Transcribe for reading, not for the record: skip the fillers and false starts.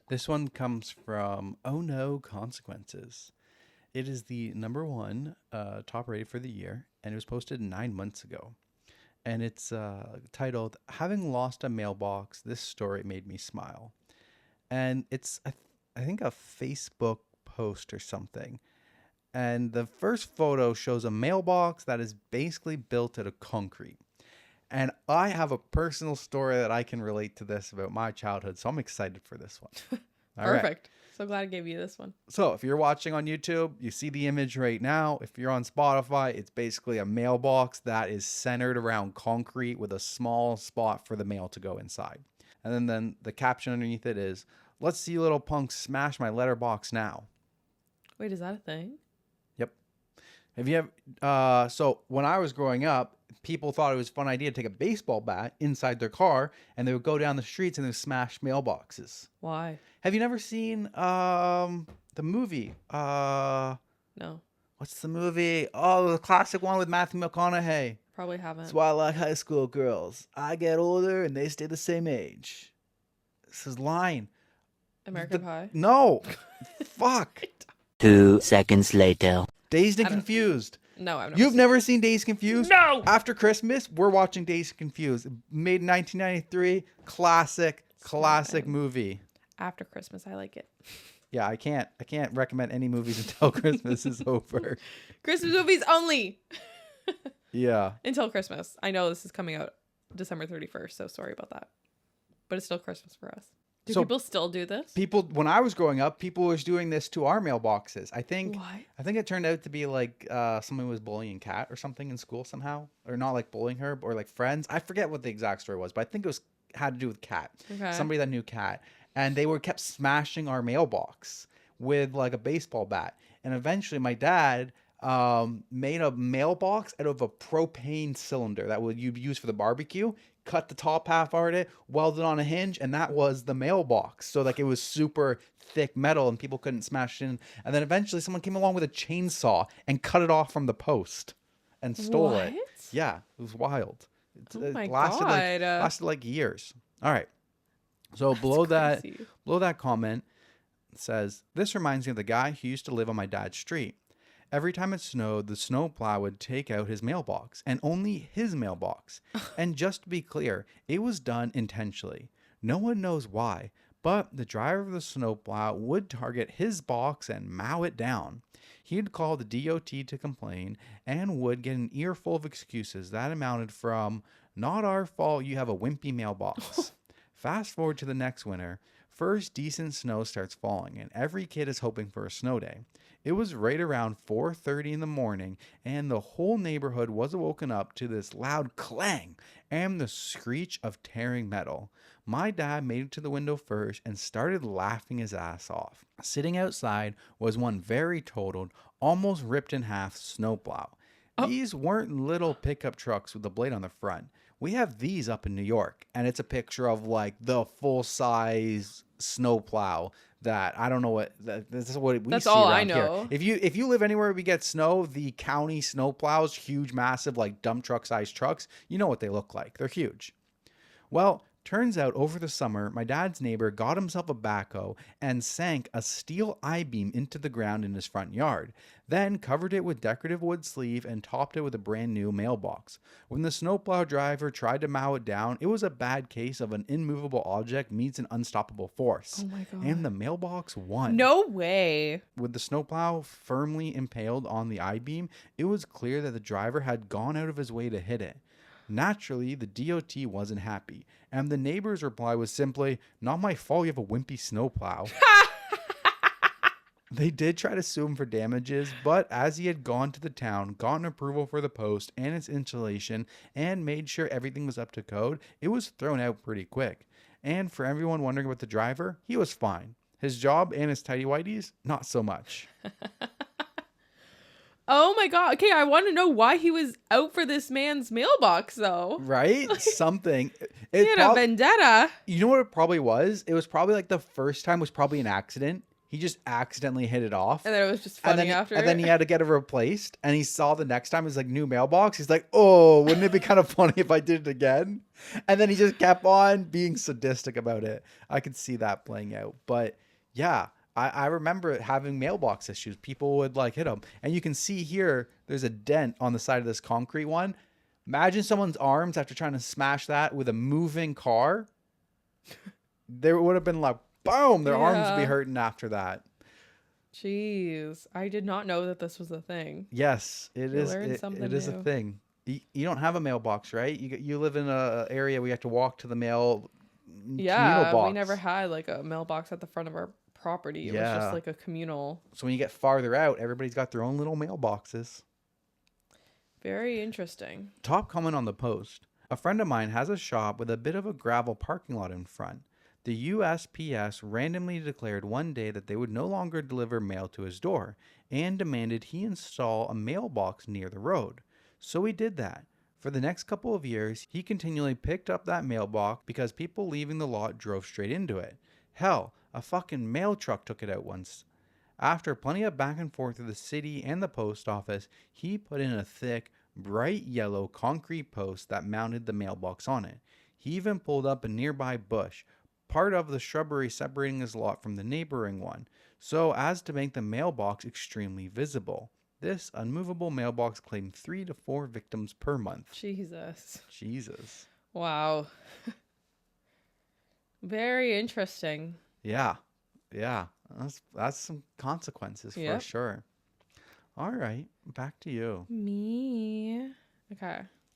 This one comes from Ohnoconsequences. It is the number one top rated for the year, and it was posted 9 months ago. And it's titled, Having Lost a Mailbox, This Story Made Me Smile. And it's, I think, a Facebook post or something. And the first photo shows a mailbox that is basically built out of concrete. And I have a personal story that I can relate to this about my childhood, so I'm excited for this one. All right. Perfect. So glad I gave you this one. So if you're watching on YouTube, you see the image right now. If you're on Spotify, it's basically a mailbox that is centered around concrete with a small spot for the mail to go inside. And then the caption underneath it is, "Let's see little punks smash my letterbox now." Wait, is that a thing? Yep. Have you ever, so when I was growing up, people thought it was a fun idea to take a baseball bat inside their car and they would go down the streets and they would smash mailboxes. Why? Have you never seen the movie? No, What's the movie? Oh, the classic one with Matthew McConaughey. probably haven't. That's why I like high school girls. I get older and they stay the same age. This is line. American Pie? No. Fuck. 2 seconds later. Dazed and Confused. No, I've never You've seen never seen Dazed and Confused? No! After Christmas, we're watching Dazed and Confused. Made in 1993. Classic movie. After Christmas, I like it. Yeah, I can't recommend any movies until Christmas is over. Christmas movies only! Yeah. Until Christmas. I know this is coming out December 31st, so sorry about that. But it's still Christmas for us. Do So- people still do this? People, when I was growing up, people was doing this to our mailboxes. I think it turned out to be like someone was bullying Kat or something in school somehow, or not like bullying her, or like friends. I forget what the exact story was, but I think it was had to do with Kat. Okay. Somebody that knew Kat, and they were kept smashing our mailbox with like a baseball bat. And eventually, my dad made a mailbox out of a propane cylinder that would you use for the barbecue. Cut the top half out of it, welded on a hinge, and that was the mailbox. So like it was super thick metal and people couldn't smash it in. And then eventually someone came along with a chainsaw and cut it off from the post and stole it. Yeah, it was wild. My Lasted like years. All right. So below that comment says, "This reminds me of the guy who used to live on my dad's street. Every time it snowed, the snowplow would take out his mailbox, and only his mailbox. And just to be clear, it was done intentionally. No one knows why, but the driver of the snowplow would target his box and mow it down. He'd call the DOT to complain and would get an earful of excuses that amounted from, 'Not our fault you have a wimpy mailbox.' Fast forward to the next winter. First decent snow starts falling, and every kid is hoping for a snow day. It was right around 4:30 in the morning, and the whole neighborhood was woken up to this loud clang and the screech of tearing metal. My dad made it to the window first and started laughing his ass off. Sitting outside was one very totaled, almost ripped in half snowplow. These weren't little pickup trucks with a blade on the front. We have these up in New York, and it's a picture of like the full-size snowplow that I don't know what this is what we That's see all around I know. here. If you live anywhere where we get snow, the county snowplows, huge, massive, like dump truck sized trucks, you know what they look like. They're huge. Well, turns out over the summer, my dad's neighbor got himself a backhoe and sank a steel I-beam into the ground in his front yard, then covered it with decorative wood sleeve and topped it with a brand new mailbox. When the snowplow driver tried to mow it down, it was a bad case of an immovable object meets an unstoppable force. Oh my God. And the mailbox won. No way. With the snowplow firmly impaled on the I-beam, it was clear that the driver had gone out of his way to hit it. Naturally, the DOT wasn't happy, and the neighbor's reply was simply, "Not my fault you have a wimpy snowplow." They did try to sue him for damages, but as he had gone to the town, gotten approval for the post and its installation, and made sure everything was up to code, it was thrown out pretty quick. And for everyone wondering about the driver, he was fine. His job and his tighty-whities, not so much. Oh my God. Okay, I want to know why he was out for this man's mailbox, though. Right? Something. He had a vendetta. You know what it probably was? It was probably like the first time was probably an accident. He just accidentally hit it off. And then it was just funny after. And then he had to get it replaced. And he saw the next time, it's like new mailbox. He's like, oh, wouldn't it be kind of funny if I did it again? And then he just kept on being sadistic about it. I could see that playing out. But yeah, I remember having mailbox issues. People would like hit them. And you can see here, there's a dent on the side of this concrete one. Imagine someone's arms after trying to smash that with a moving car. There would have been like, boom, their arms would be hurting after that. Jeez, I did not know that this was a thing. Yes, it is. It is a thing. You don't have a mailbox, right? You live in a area where you have to walk to the mail. Yeah, box. we never had like a mailbox at the front of our property. It was just like a communal. So when you get farther out, everybody's got their own little mailboxes. Very interesting. Top comment on the post. A friend of mine has a shop with a bit of a gravel parking lot in front. The USPS randomly declared one day that they would no longer deliver mail to his door and demanded he install a mailbox near the road. So he did that. For the next couple of years, he continually picked up that mailbox because people leaving the lot drove straight into it. Hell, a fucking mail truck took it out once. After plenty of back and forth with the city and the post office, he put in a thick, bright yellow concrete post that mounted the mailbox on it. He even pulled up a nearby bush, part of the shrubbery separating his lot from the neighboring one, so as to make the mailbox extremely visible. This unmovable mailbox claimed 3 to 4 victims per month. Jesus. Wow. Very interesting. Yeah. That's some consequences for sure. All right, back to you. Me. Okay.